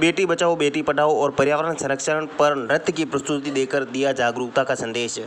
बेटी बचाओ बेटी पढ़ाओ और पर्यावरण संरक्षण पर नृत्य की प्रस्तुति देकर दिया जागरूकता का संदेश।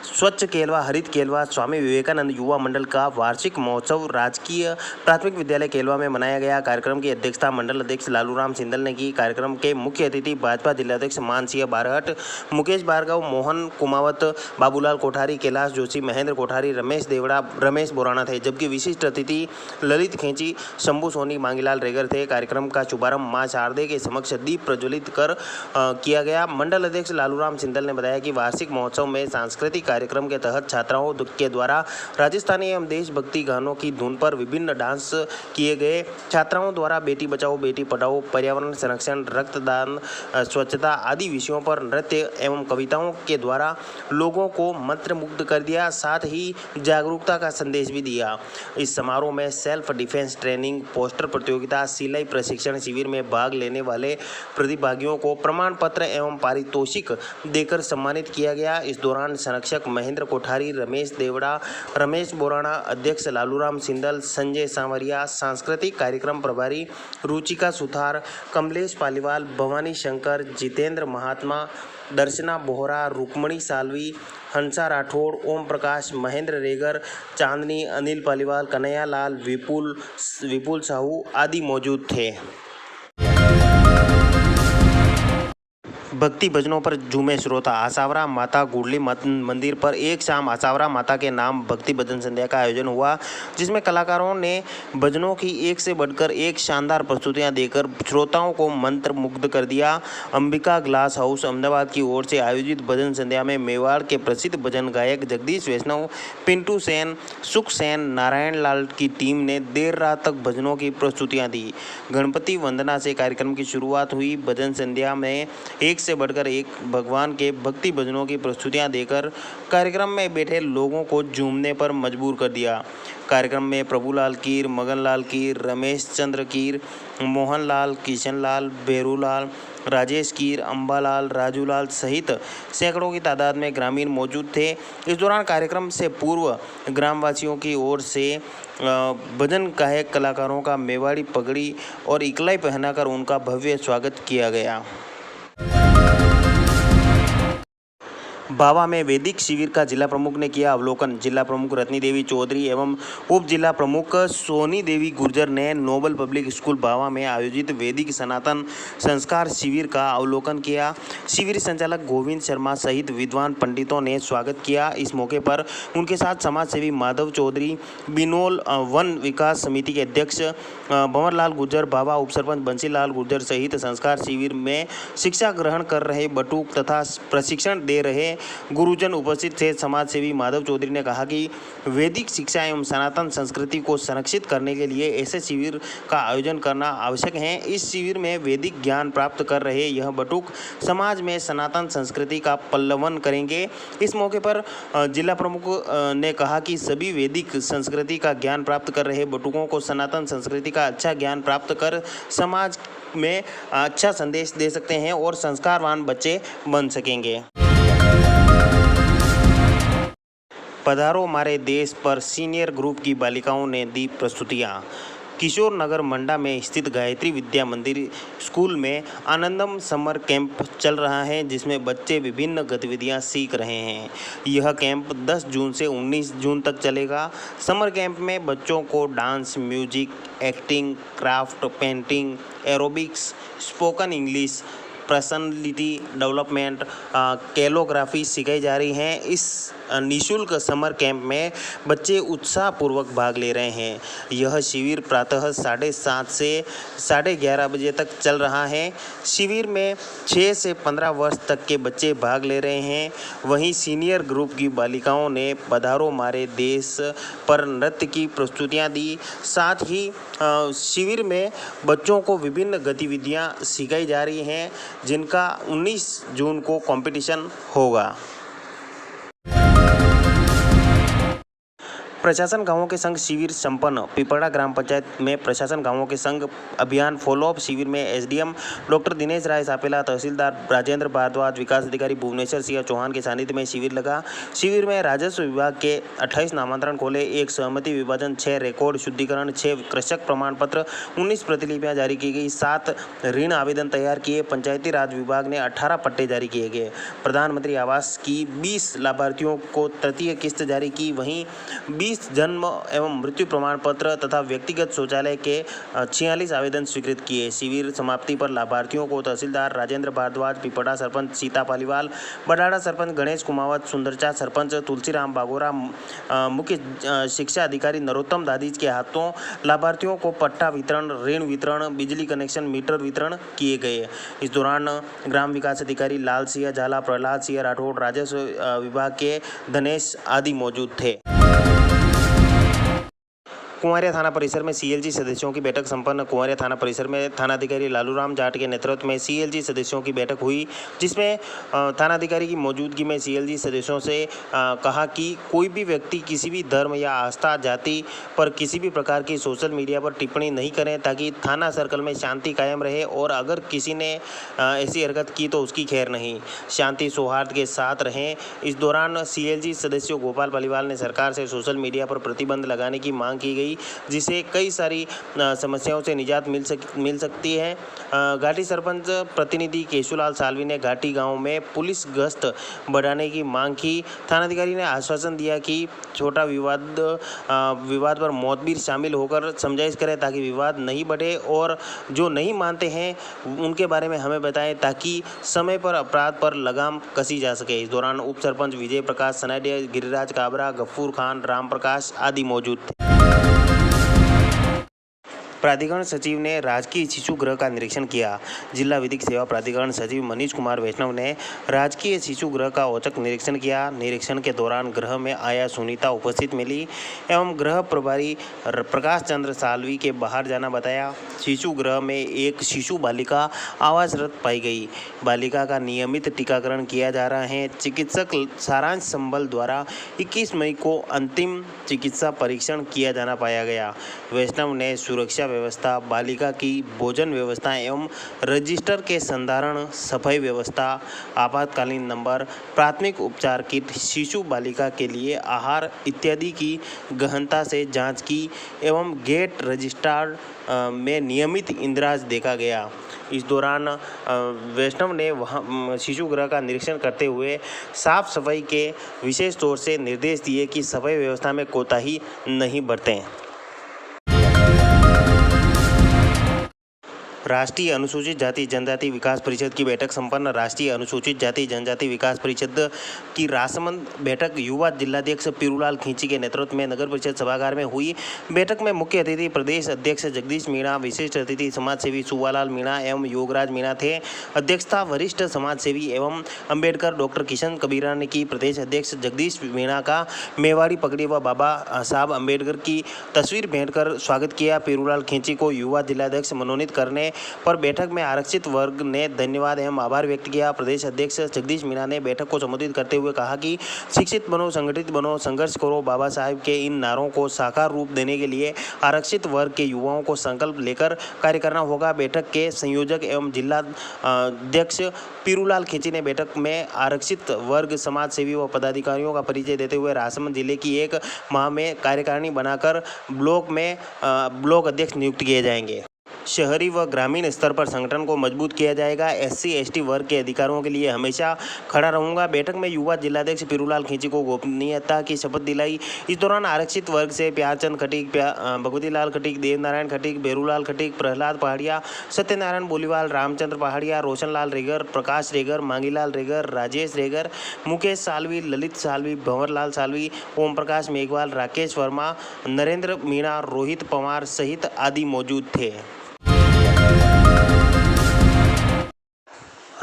स्वच्छ केलवा हरित केलवा स्वामी विवेकानंद युवा मंडल का वार्षिक महोत्सव राजकीय प्राथमिक विद्यालय केलवा में मनाया गया। कार्यक्रम की अध्यक्षता मंडल अध्यक्ष लालूराम सिंदल ने की। कार्यक्रम के मुख्य अतिथि भाजपा जिलाध्यक्ष मानसिंह बारहट, मुकेश भार्गव, मोहन कुमावत, बाबूलाल कोठारी, कैलाश जोशी, महेंद्र कोठारी, रमेश देवड़ा, रमेश बोराना थे, जबकि विशिष्ट अतिथि ललित खेची, शंभू सोनी, मांगीलाल रेगर थे। कार्यक्रम का शुभारंभ मां शारदे के समक्ष दीप प्रज्वलित कर किया गया। मंडल अध्यक्ष लालूराम सिंदल ने बताया कि वार्षिक महोत्सव में सांस्कृतिक कार्यक्रम के तहत छात्राओं के द्वारा राजस्थानी एवं देशभक्ति गानों की धुन पर विभिन्न डांस किए गए। छात्राओं द्वारा बेटी बचाओ बेटी पढ़ाओ, पर्यावरण संरक्षण, रक्तदान, स्वच्छता आदि विषयों पर नृत्य एवं कविताओं के द्वारा लोगों को मंत्रमुग्ध कर दिया, साथ ही जागरूकता का संदेश भी दिया। इस समारोह में सेल्फ डिफेंस ट्रेनिंग, पोस्टर प्रतियोगिता, सिलाई प्रशिक्षण शिविर में भाग लेने वाले प्रतिभागियों को प्रमाण पत्र एवं पारितोषिक देकर सम्मानित किया गया। इस दौरान संरक्षक महेंद्र कोठारी, रमेश देवड़ा, रमेश बोराना, अध्यक्ष लालूराम सिंदल, संजय सांवरिया, सांस्कृतिक कार्यक्रम प्रभारी रुचिका सुथार, कमलेश पालीवाल, भवानी शंकर, जितेंद्र महात्मा, दर्शना बोहरा, रुक्मणी सालवी, हंसा राठौड़, ओम प्रकाश, महेंद्र रेगर, चांदनी, अनिल पालीवाल, कन्हैया लाल, विपुल साहू आदि मौजूद थे। भक्ति भजनों पर झूमे श्रोता। आसावरा माता गुड़ली मंदिर पर एक शाम आसावरा माता के नाम भक्ति भजन संध्या का आयोजन हुआ, जिसमें कलाकारों ने भजनों की एक से बढ़कर एक शानदार प्रस्तुतियां देकर श्रोताओं को मंत्र मुग्ध कर दिया। अंबिका ग्लास हाउस अहमदाबाद की ओर से आयोजित भजन संध्या में मेवाड़ के प्रसिद्ध भजन गायक जगदीश वैष्णव, पिंटू सेन, सुख सेन, नारायण लाल की टीम ने देर रात तक भजनों की प्रस्तुतियां दी। गणपति वंदना से कार्यक्रम की शुरुआत हुई। भजन संध्या में एक से बढ़कर एक भगवान के भक्ति भजनों की प्रस्तुतियां देकर कार्यक्रम में बैठे लोगों को झूमने पर मजबूर कर दिया। कार्यक्रम में प्रभुलाल कीर, मगनलाल कीर, रमेश चंद्र कीर, मोहनलाल, किशनलाल, बेरूलाल, राजेश कीर, अंबालाल, राजूलाल सहित सैकड़ों की तादाद में ग्रामीण मौजूद थे। इस दौरान कार्यक्रम से पूर्व ग्रामवासियों की ओर से भजन गायक कलाकारों का मेवाड़ी पगड़ी और इकलाई पहनाकर उनका भव्य स्वागत किया गया। बावा में वैदिक शिविर का जिला प्रमुख ने किया अवलोकन। जिला प्रमुख रत्नी देवी चौधरी एवं उप जिला प्रमुख सोनी देवी गुर्जर ने नोबल पब्लिक स्कूल बावा में आयोजित वैदिक सनातन संस्कार शिविर का अवलोकन किया। शिविर संचालक गोविंद शर्मा सहित विद्वान पंडितों ने स्वागत किया। इस मौके पर उनके साथ समाज सेवी माधव चौधरी, बिनोल वन विकास समिति के अध्यक्ष भंवरलाल गुर्जर, बावा उप सरपंच बंसीलाल गुर्जर सहित संस्कार शिविर में शिक्षा ग्रहण कर रहे बटुक तथा प्रशिक्षण दे रहे गुरुजन उपस्थित थे। समाज सेवी माधव चौधरी ने कहा कि वैदिक शिक्षा एवं सनातन संस्कृति को संरक्षित करने के लिए ऐसे शिविर का आयोजन करना आवश्यक है। इस शिविर में वैदिक ज्ञान प्राप्त कर रहे यह बटुक समाज में सनातन संस्कृति का पल्लवन करेंगे। इस मौके पर जिला प्रमुख ने कहा कि सभी वैदिक संस्कृति का ज्ञान प्राप्त कर रहे बटुकों को सनातन संस्कृति का अच्छा ज्ञान प्राप्त कर समाज में अच्छा संदेश दे सकते हैं और संस्कारवान बच्चे बन सकेंगे। पधारो हमारे देश पर सीनियर ग्रुप की बालिकाओं ने दी प्रस्तुतियां। किशोर नगर मंडा में स्थित गायत्री विद्या मंदिर स्कूल में आनंदम समर कैंप चल रहा है, जिसमें बच्चे विभिन्न गतिविधियां सीख रहे हैं। यह कैंप 10 जून से 19 जून तक चलेगा। समर कैंप में बच्चों को dance, music, acting, craft, painting, aerobics, spoken English, personality development, calligraphy सिखाई जा रही है। इस निःशुल्क समर कैंप में बच्चे उत्साहपूर्वक भाग ले रहे हैं। यह शिविर प्रातः 7:30 से 11:30 बजे तक चल रहा है। शिविर में 6 से 15 वर्ष तक के बच्चे भाग ले रहे हैं। वहीं सीनियर ग्रुप की बालिकाओं ने पधारो हमारे देश पर नृत्य की प्रस्तुतियां दी। साथ ही शिविर में बच्चों को विभिन्न गतिविधियां सिखाई जा रही हैं, जिनका 19 जून को कंपटीशन होगा। प्रशासन गांवों के संग शिविर संपन्न। पिपड़ा ग्राम पंचायत में प्रशासन गांवों के संग अभियान फॉलोअप शिविर में एसडीएम डॉक्टर दिनेश राय सापेला, तहसीलदार राजेंद्र भारद्वाज, विकास अधिकारी भुवनेश्वर सिंह चौहान के सानिध्य में शिविर लगा। शिविर में राजस्व विभाग के 28 नामांतरण खोले, 1 सहमति विभाजन, 6 रिकॉर्ड शुद्धिकरण, 6 कृषक प्रमाण पत्र, 19 प्रतिलिपियां जारी की गई, 7 ऋण आवेदन तैयार किए। पंचायती राज विभाग ने 18 पट्टे जारी किए गए। प्रधानमंत्री आवास की 20 लाभार्थियों को तृतीय किस्त जारी की। वहीं 20 जन्म एवं मृत्यु प्रमाण पत्र तथा व्यक्तिगत शौचालय के 46 आवेदन स्वीकृत किए। शिविर समाप्ति पर लाभार्थियों को तहसीलदार राजेंद्र भारद्वाज, पिपड़ा सरपंच सीता पालीवाल, बडाड़ा सरपंच गणेश कुमावत, सुंदरचा सरपंच तुलसीराम बागोरा, मुख्य शिक्षा अधिकारी नरोत्तम दादीज के हाथों लाभार्थियों को पट्टा वितरण, ऋण वितरण, बिजली कनेक्शन, मीटर वितरण किए गए। इस दौरान ग्राम विकास अधिकारी लाल सिंह झाला, प्रहलाद सिंह राठौड़, राजस्व विभाग के धनेश आदि मौजूद थे। कुंवरिया थाना परिसर में सीएलजी सदस्यों की बैठक संपन्न। कुंवरिया थाना परिसर में थानाधिकारी लालूराम जाट के नेतृत्व में सीएलजी सदस्यों की बैठक हुई, जिसमें थानाधिकारी की मौजूदगी में सीएलजी सदस्यों से कहा कि कोई भी व्यक्ति किसी भी धर्म या आस्था, जाति पर किसी भी प्रकार की सोशल मीडिया पर टिप्पणी नहीं करें, ताकि थाना सर्कल में शांति कायम रहे और अगर किसी ने ऐसी हरकत की तो उसकी खैर नहीं, शांति सौहार्द के साथ रहें। इस दौरान सीएलजी सदस्य गोपाल पालीवाल ने सरकार से सोशल मीडिया पर प्रतिबंध लगाने की मांग की गई, जिसे कई सारी समस्याओं से निजात मिल सकती है। घाटी सरपंच प्रतिनिधि केशुलाल सालवी ने घाटी गांव में पुलिस गश्त बढ़ाने की मांग की। थानाधिकारी ने आश्वासन दिया कि छोटा विवाद पर मोहतबीर शामिल होकर समझाइश करें, ताकि विवाद नहीं बढ़े और जो नहीं मानते हैं उनके बारे में हमें बताएं, ताकि समय पर अपराध पर लगाम कसी जा सके। इस दौरान उप सरपंच विजय प्रकाश सनाडिया, गिरिराज काबरा, गफूर खान, राम प्रकाश आदि मौजूद थे। प्राधिकरण सचिव ने राजकीय शिशु गृह का निरीक्षण किया। जिला विधिक सेवा प्राधिकरण सचिव मनीष कुमार वैष्णव ने राजकीय शिशु गृह का औचक निरीक्षण किया। निरीक्षण के दौरान गृह में आया सुनीता उपस्थित मिली एवं गृह प्रभारी प्रकाश चंद्र सालवी के बाहर जाना बताया। शिशु गृह में एक शिशु बालिका आवाजरत पाई गई। बालिका का नियमित टीकाकरण किया जा रहा है। चिकित्सक सारांश संबल द्वारा 21 मई को अंतिम चिकित्सा परीक्षण किया जाना पाया गया। वैष्णव ने सुरक्षा व्यवस्था, बालिका की भोजन व्यवस्था एवं रजिस्टर के संधारण, सफाई व्यवस्था, आपातकालीन नंबर, प्राथमिक उपचार किट, शिशु बालिका के लिए आहार इत्यादि की गहनता से जांच की एवं गेट रजिस्ट्रार में नियमित इंद्राज देखा गया। इस दौरान वैष्णव ने वहाँ शिशु गृह का निरीक्षण करते हुए साफ सफाई के विशेष तौर से निर्देश दिए कि सफाई व्यवस्था में कोताही नहीं बरतें। राष्ट्रीय अनुसूचित जाति जनजाति विकास परिषद की बैठक संपन्न। राष्ट्रीय अनुसूचित जाति जनजाति विकास परिषद की राजसमंद बैठक युवा जिलाध्यक्ष पीरूलाल खींची के नेतृत्व में नगर परिषद सभागार में हुई। बैठक में मुख्य अतिथि प्रदेश अध्यक्ष जगदीश मीणा, विशिष्ट अतिथि समाजसेवी सुवालाल मीणा एवं योगराज मीणा थे। अध्यक्षता वरिष्ठ समाजसेवी एवं अम्बेडकर डॉक्टर किशन कबीरा ने की। प्रदेश अध्यक्ष जगदीश मीणा का मेवाड़ी पगड़ी व बाबा साहब अम्बेडकर की तस्वीर भेंट कर स्वागत किया। पीरूलाल खींची को युवा जिलाध्यक्ष मनोनीत करने पर बैठक में आरक्षित वर्ग ने धन्यवाद एवं आभार व्यक्त किया। प्रदेश अध्यक्ष जगदीश मीणा ने बैठक को संबोधित करते हुए कहा कि शिक्षित बनो, संगठित बनो, संघर्ष करो, बाबा साहब के इन नारों को साकार रूप देने के लिए आरक्षित वर्ग के युवाओं को संकल्प लेकर कार्य करना होगा। बैठक के संयोजक एवं जिला अध्यक्ष पीरूलाल खींची ने बैठक में आरक्षित वर्ग समाजसेवी व पदाधिकारियों का परिचय देते हुए राजसमंद जिले की 1 माह में कार्यकारिणी बनाकर ब्लॉक अध्यक्ष नियुक्त किए जाएंगे। शहरी व ग्रामीण स्तर पर संगठन को मजबूत किया जाएगा। एससी एसटी वर्ग के अधिकारों के लिए हमेशा खड़ा रहूंगा। बैठक में युवा जिलाध्यक्ष पीरूलाल खींची को गोपनीयता की शपथ दिलाई। इस दौरान आरक्षित वर्ग से प्यारचंद खटीक, भगवती लाल खटीक, देवनारायण खटीक, बेरूलाल खटीक, प्रहलाद पहाड़िया, सत्यनारायण बोलीवाल, रामचंद्र पहाड़िया, रोशनलाल रेगर, प्रकाश रेगर, मांगीलाल रेगर, राजेश रेगर, मुकेश सालवी, ललित सालवी, भंवरलाल सालवी, ओम प्रकाश मेघवाल, राकेश वर्मा, नरेंद्र मीणा, रोहित पवार सहित आदि मौजूद थे।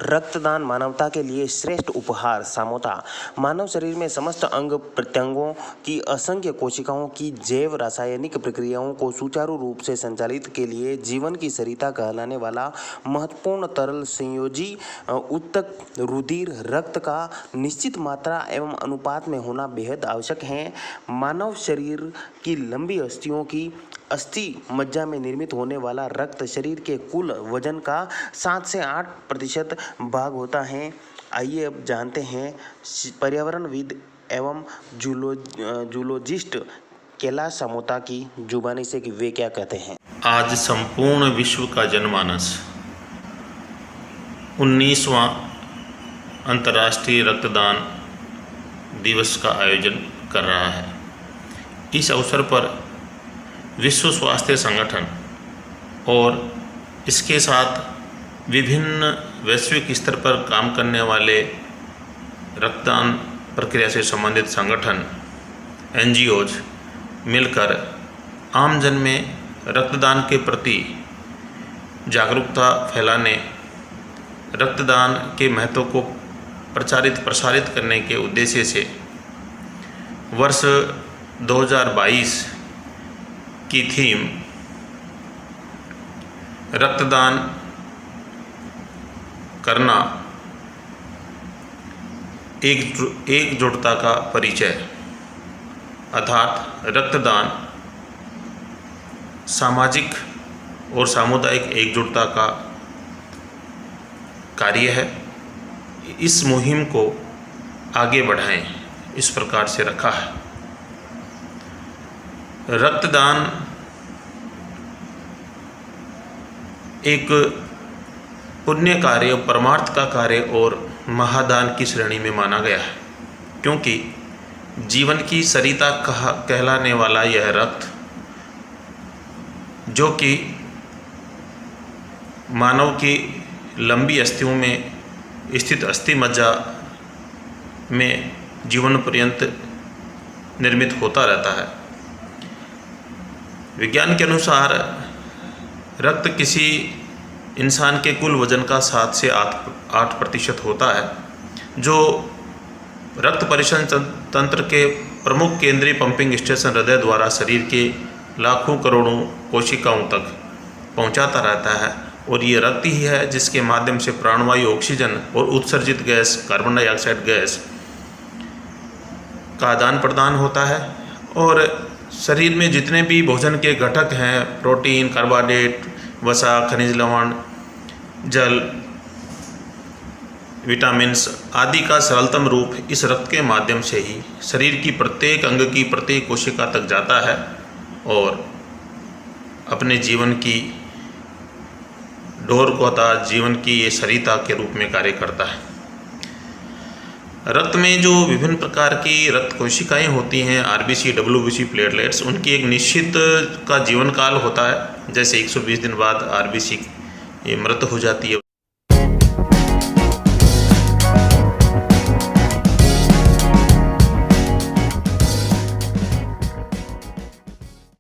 रक्तदान मानवता के लिए श्रेष्ठ उपहार। समता मानव शरीर में समस्त अंग प्रत्यंगों की असंख्य कोशिकाओं की जैव रासायनिक प्रक्रियाओं को सुचारू रूप से संचालित के लिए जीवन की सरिता कहलाने वाला महत्वपूर्ण तरल संयोजी उत्तक रुधिर रक्त का निश्चित मात्रा एवं अनुपात में होना बेहद आवश्यक है। मानव शरीर की लंबी अस्थियों की अस्थि मज्जा में निर्मित होने वाला रक्त शरीर के कुल वजन का 7 से 8% भाग होता है। आइए अब जानते हैं पर्यावरणविद एवं जूलॉजिस्ट कैलाश समोता की जुबानी से कि वे क्या कहते हैं। आज संपूर्ण विश्व का जनमानस 19वां अंतर्राष्ट्रीय रक्तदान दिवस का आयोजन कर रहा है। इस अवसर पर विश्व स्वास्थ्य संगठन और इसके साथ विभिन्न वैश्विक स्तर पर काम करने वाले रक्तदान प्रक्रिया से संबंधित संगठन NGOs मिलकर आमजन में रक्तदान के प्रति जागरूकता फैलाने, रक्तदान के महत्व को प्रसारित करने के उद्देश्य से वर्ष 2022 की थीम रक्तदान करना एकजुटता का परिचय अर्थात रक्तदान सामाजिक और सामुदायिक एकजुटता का कार्य है। इस मुहिम को आगे बढ़ाएं, इस प्रकार से रखा है। रक्तदान एक पुण्य कार्य, परमार्थ का कार्य और महादान की श्रेणी में माना गया है, क्योंकि जीवन की सरिता कहलाने वाला यह रक्त, जो कि मानव की लंबी अस्थियों में स्थित अस्थि मज्जा में जीवन पर्यंत निर्मित होता रहता है। विज्ञान के अनुसार रक्त किसी इंसान के कुल वजन का 7 से 8% होता है, जो रक्त परिवहन तंत्र के प्रमुख केंद्रीय पंपिंग स्टेशन हृदय द्वारा शरीर के लाखों करोड़ों कोशिकाओं तक पहुंचाता रहता है। और ये रक्त ही है जिसके माध्यम से प्राणवायु, ऑक्सीजन और उत्सर्जित गैस कार्बन डाइऑक्साइड गैस का आदान प्रदान होता है। और शरीर में जितने भी भोजन के घटक हैं, प्रोटीन, कार्बोहाइड्रेट, वसा, खनिज लवण, जल, विटामिन्स आदि का सरलतम रूप इस रक्त के माध्यम से ही शरीर की प्रत्येक अंग की प्रत्येक कोशिका तक जाता है और अपने जीवन की डोर को अर्थात जीवन की ये सरिता के रूप में कार्य करता है। रक्त में जो विभिन्न प्रकार की रक्त कोशिकाएं होती हैं, RBC, WBC, प्लेटलेट्स, उनकी एक निश्चित का जीवन काल होता है। जैसे 120 दिन बाद RBC ये मृत हो जाती है।